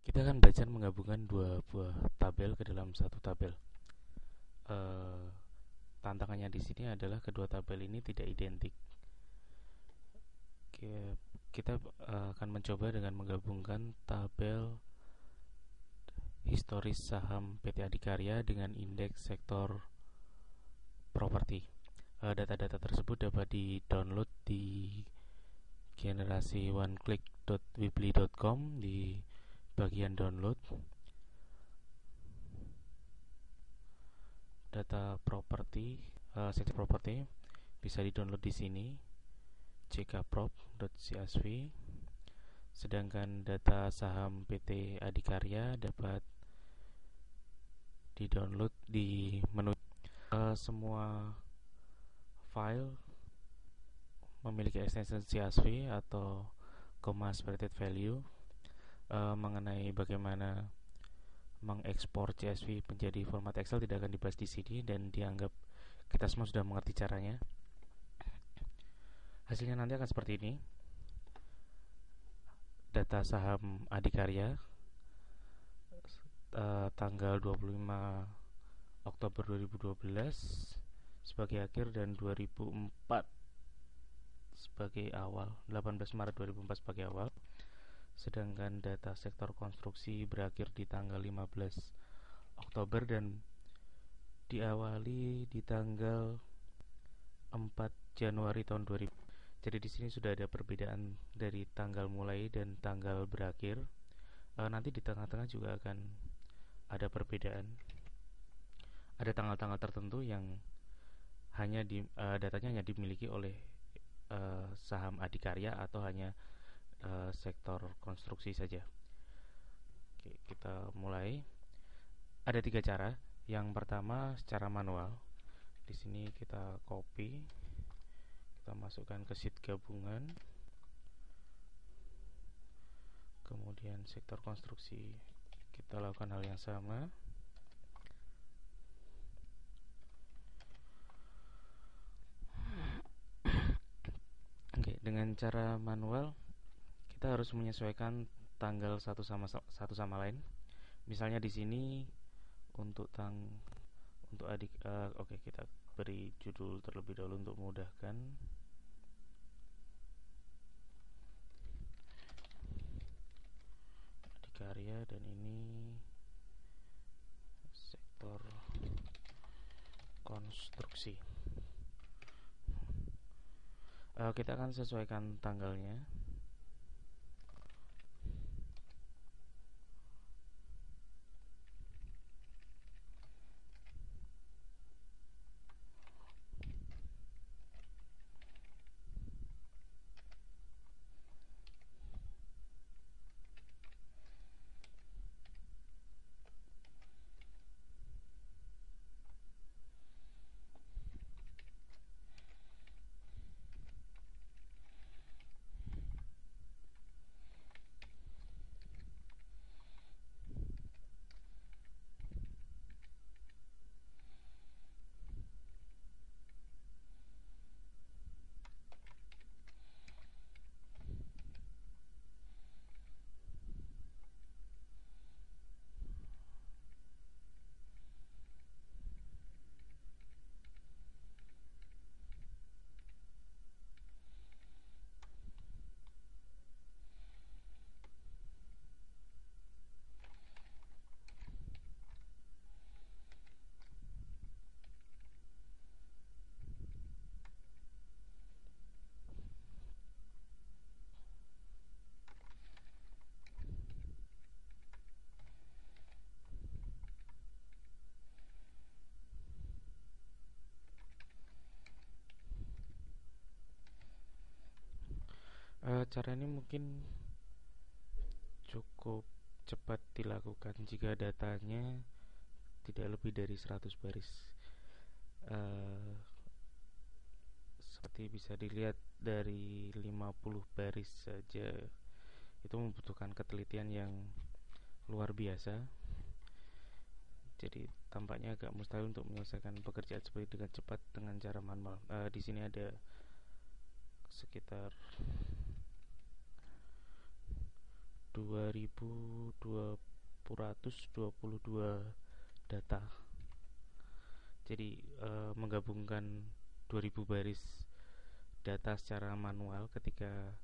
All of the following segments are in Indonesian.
Kita akan belajar menggabungkan dua buah tabel ke dalam satu tabel. Eh, Tantangannya di sini adalah kedua tabel ini tidak identik. Kita akan mencoba dengan menggabungkan tabel historis saham PT Adikarya dengan indeks sektor properti. Data-data tersebut dapat di-download di generasi oneclick.weebly.com di bagian download. Data properti, seksi properti bisa di-download di sini, ckprop.csv. Sedangkan data saham PT Adikarya dapat di-download di menu. Semua file memiliki extension CSV atau comma separated value. Mengenai bagaimana mengekspor CSV menjadi format Excel tidak akan dibahas di sini dan dianggap kita semua sudah mengerti caranya. Hasilnya nanti akan seperti ini. Data saham Adikarya tanggal 25 Oktober 2012 sebagai akhir dan 2004 sebagai awal, 18 Maret 2004 sebagai awal. Sedangkan data sektor konstruksi berakhir di tanggal 15 Oktober dan diawali di tanggal 4 Januari tahun 2000. Jadi di sini sudah ada perbedaan dari tanggal mulai dan tanggal berakhir. Nanti di tengah-tengah juga akan ada perbedaan. Ada tanggal-tanggal tertentu yang datanya hanya dimiliki oleh saham Adikarya atau hanya sektor konstruksi saja. Oke, kita mulai. Ada 3 cara. Yang pertama secara manual. Di sini kita copy, kita masukkan ke sheet gabungan. Kemudian sektor konstruksi kita lakukan hal yang sama. Oke, dengan cara manual kita harus menyesuaikan tanggal satu sama lain. Misalnya di sini untuk oke, kita beri judul terlebih dahulu untuk memudahkan. Adikarya dan ini sektor konstruksi. Kita akan sesuaikan tanggalnya. Cara ini mungkin cukup cepat dilakukan jika datanya tidak lebih dari 100 baris. uh, Seperti bisa dilihat dari 50 baris saja itu membutuhkan ketelitian yang luar biasa. Jadi tampaknya agak mustahil untuk menyelesaikan pekerjaan seperti dengan cepat dengan cara manual. Di sini ada sekitar 2222 data. Jadi menggabungkan 2000 baris data secara manual ketika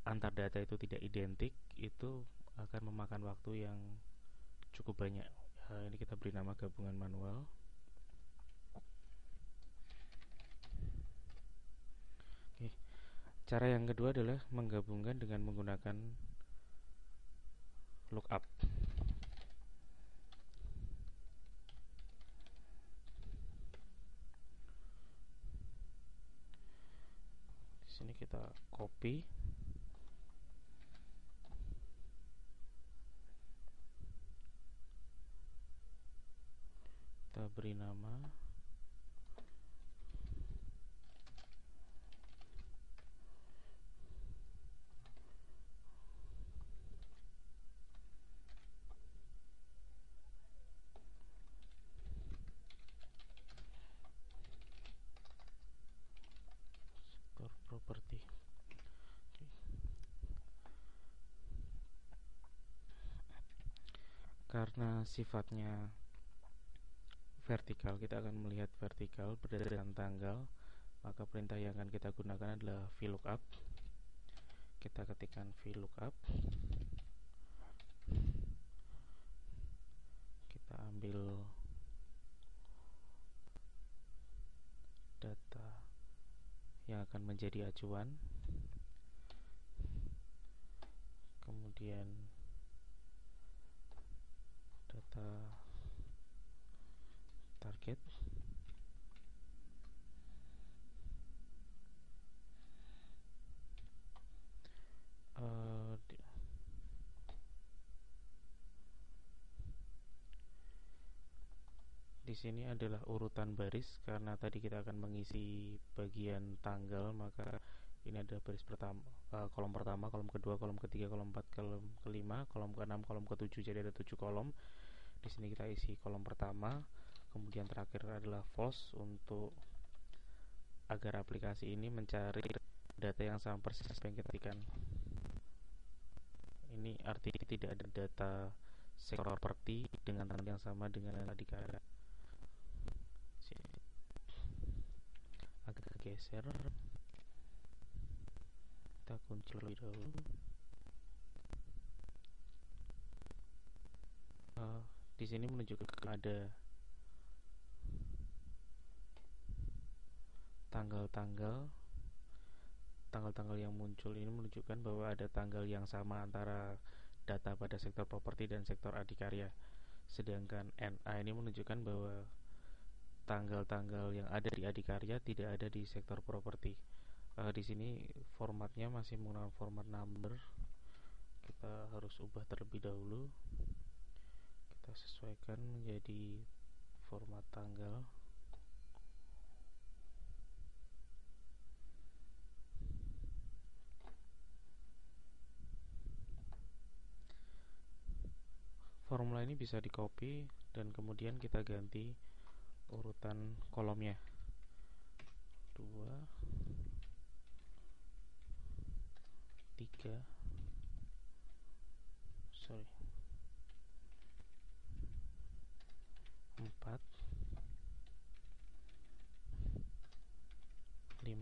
antar data itu tidak identik itu akan memakan waktu yang cukup banyak. Ini kita beri nama gabungan manual. Oke. Cara yang kedua adalah menggabungkan dengan menggunakan lookup. Di sini kita copy, kita beri nama sektor properti. Karena sifatnya vertikal, kita akan melihat vertikal berdasarkan tanggal, maka perintah yang akan kita gunakan adalah VLOOKUP. Kita ketikkan VLOOKUP, kita ambil data yang akan menjadi acuan, kemudian data target, di sini adalah urutan baris karena tadi kita akan mengisi bagian tanggal, maka ini adalah baris pertama, kolom pertama, kolom kedua, kolom ketiga, kolom 4, kolom kelima, kolom ke-6, kolom ke-7, jadi ada 7 kolom. Di sini kita isi kolom pertama, kemudian terakhir adalah false untuk agar aplikasi ini mencari data yang sama persis yang kita ketikkan. Ini artinya tidak ada data sektor properti dengan tanda yang sama dengan yang tadi kita agak geser, kita kunci lebih dahulu. Di sini menunjukkan ada tanggal-tanggal yang muncul ini menunjukkan bahwa ada tanggal yang sama antara data pada sektor properti dan sektor adikarya. Sedangkan NA ini menunjukkan bahwa tanggal-tanggal yang ada di adikarya tidak ada di sektor properti. Di sini formatnya masih menggunakan format number. Kita harus ubah terlebih dahulu. Kita sesuaikan menjadi format tanggal. Formula ini bisa di copy dan kemudian kita ganti urutan kolomnya 2, 3, 4, 5,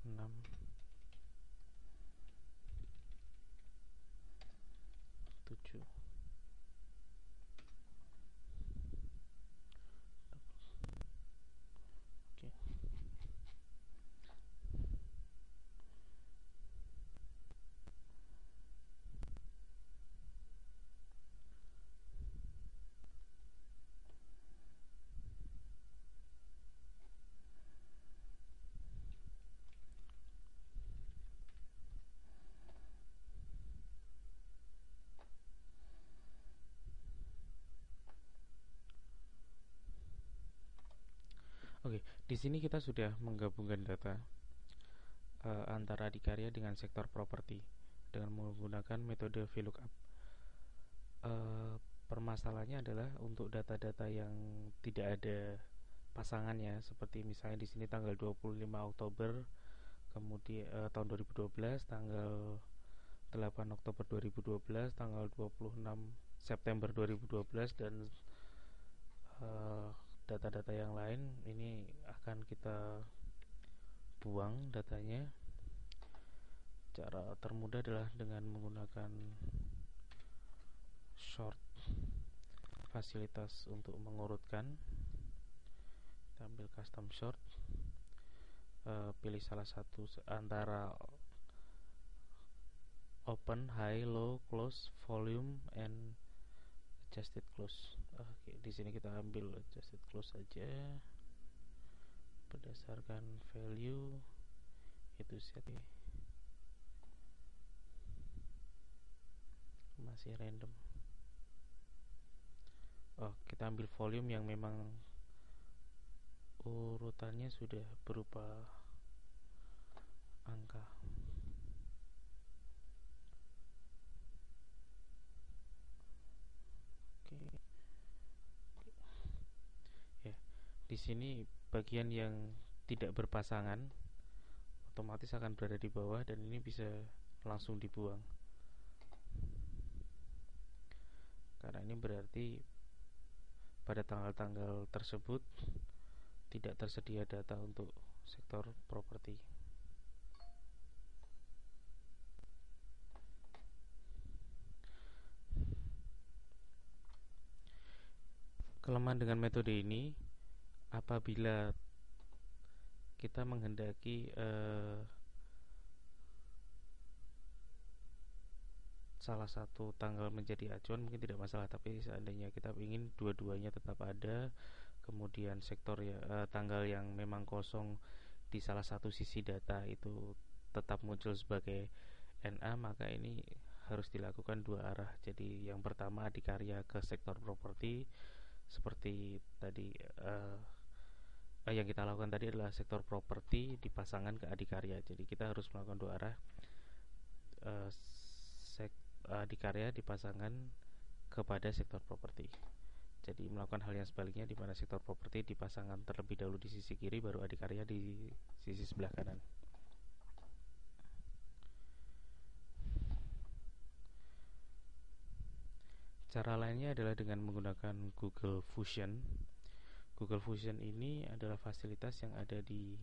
6, 7. Oke. Oke, di sini kita sudah menggabungkan data antara adikarya dengan sektor properti dengan menggunakan metode VLOOKUP. Permasalahannya adalah untuk data-data yang tidak ada pasangannya, seperti misalnya di sini tanggal 25 Oktober kemudian tahun 2012 tanggal 8 Oktober 2012, tanggal 26 September 2012, dan data-data yang lain ini akan kita buang datanya. Cara termudah adalah dengan menggunakan short, fasilitas untuk mengurutkan. Kita ambil custom short, pilih salah satu antara open, high, low, close, volume, and adjusted close. Oke, di sini kita ambil adjusted close saja berdasarkan value itu set masih random. Kita ambil volume yang memang urutannya sudah berupa angka. Oke. Ya, di sini bagian yang tidak berpasangan otomatis akan berada di bawah, dan ini bisa langsung dibuang. Karena ini berarti pada tanggal-tanggal tersebut tidak tersedia data untuk sektor properti. Kelemahan dengan metode ini, apabila kita menghendaki salah satu tanggal menjadi acuan mungkin tidak masalah, tapi seandainya kita ingin dua-duanya tetap ada, kemudian sektor tanggal yang memang kosong di salah satu sisi data itu tetap muncul sebagai NA, maka ini harus dilakukan dua arah. Jadi yang pertama adikarya ke sektor properti, seperti tadi yang kita lakukan tadi adalah sektor properti dipasangkan ke adikarya. Jadi kita harus melakukan dua arah, adikarya dipasangkan kepada sektor properti. Jadi melakukan hal yang sebaliknya, di mana sektor properti dipasangkan terlebih dahulu di sisi kiri, baru adikarya di sisi sebelah kanan. Cara lainnya adalah dengan menggunakan Google Fusion. Google Fusion ini adalah fasilitas yang ada di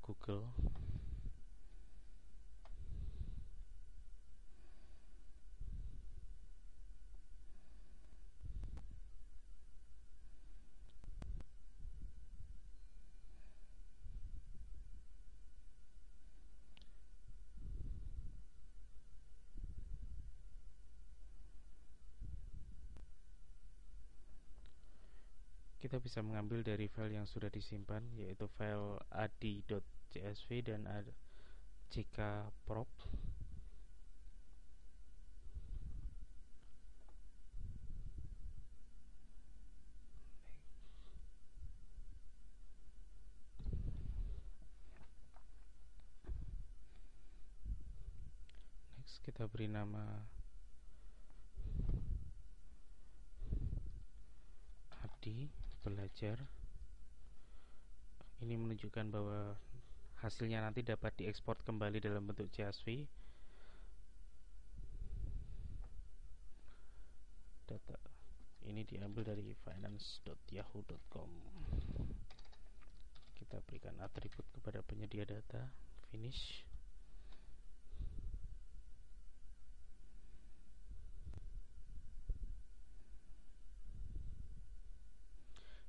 Google. Kita bisa mengambil dari file yang sudah disimpan, yaitu file adi.csv dan jkprop. Next, kita beri nama adi belajar. Ini menunjukkan bahwa hasilnya nanti dapat diekspor kembali dalam bentuk CSV. Data ini diambil dari finance.yahoo.com. Kita berikan atribut kepada penyedia data, finish.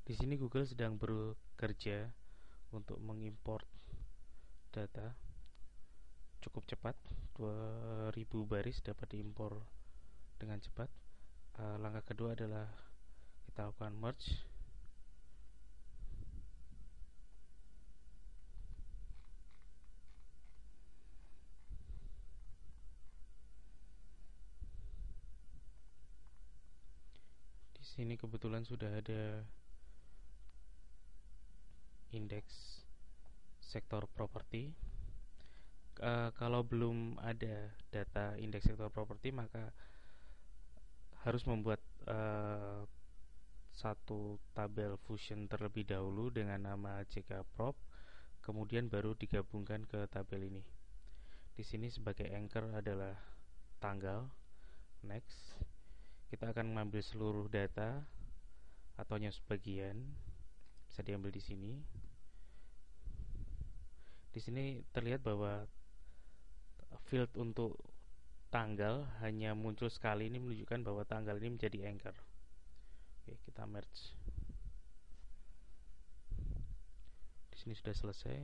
Di sini Google sedang bekerja untuk mengimport data cukup cepat, 2000 baris dapat diimpor dengan cepat. Langkah kedua adalah kita lakukan merge. Di sini kebetulan sudah ada indeks sektor properti. Kalau belum ada data indeks sektor properti, maka harus membuat satu tabel Fusion terlebih dahulu dengan nama jkprop, kemudian baru digabungkan ke tabel ini. Di sini sebagai anchor adalah tanggal. Next, kita akan mengambil seluruh data atau hanya sebagian, bisa diambil di sini. Di sini terlihat bahwa field untuk tanggal hanya muncul sekali, ini menunjukkan bahwa tanggal ini menjadi anchor. Oke, kita merge. Di sini sudah selesai.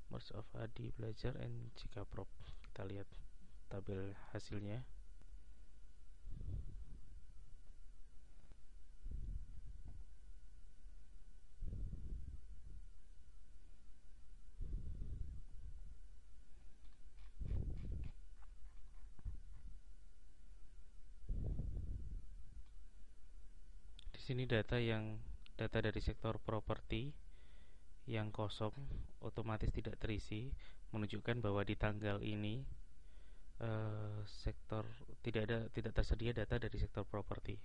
Merge of Adi belajar and Jika Prop. Kita lihat tabel hasilnya. Di sini data dari sektor properti yang kosong otomatis tidak terisi, menunjukkan bahwa di tanggal ini sektor tidak tersedia data dari sektor properti.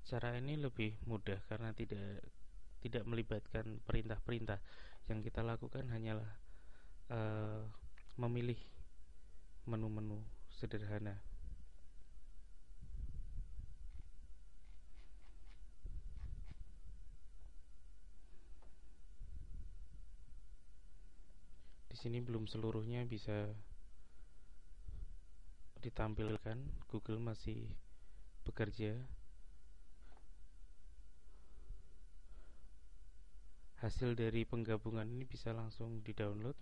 Cara ini lebih mudah karena tidak melibatkan perintah-perintah. Yang kita lakukan hanyalah memilih menu-menu sederhana. Di sini belum seluruhnya bisa ditampilkan, Google masih bekerja. Hasil dari penggabungan ini bisa langsung di-download.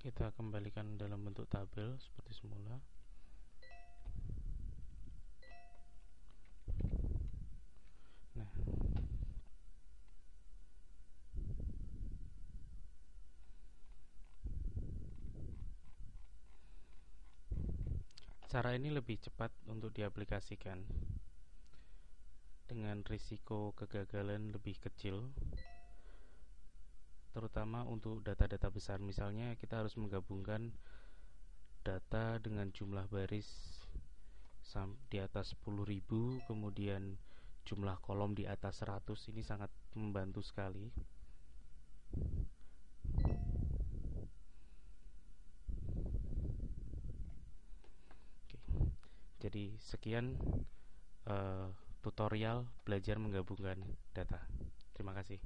Kita kembalikan dalam bentuk tabel seperti semula. Nah, cara ini lebih cepat untuk diaplikasikan dengan risiko kegagalan lebih kecil, terutama untuk data-data besar. Misalnya kita harus menggabungkan data dengan jumlah baris di atas 10.000, kemudian jumlah kolom di atas 100. Ini sangat membantu sekali. Oke. Jadi sekian tutorial belajar menggabungkan data. Terima kasih.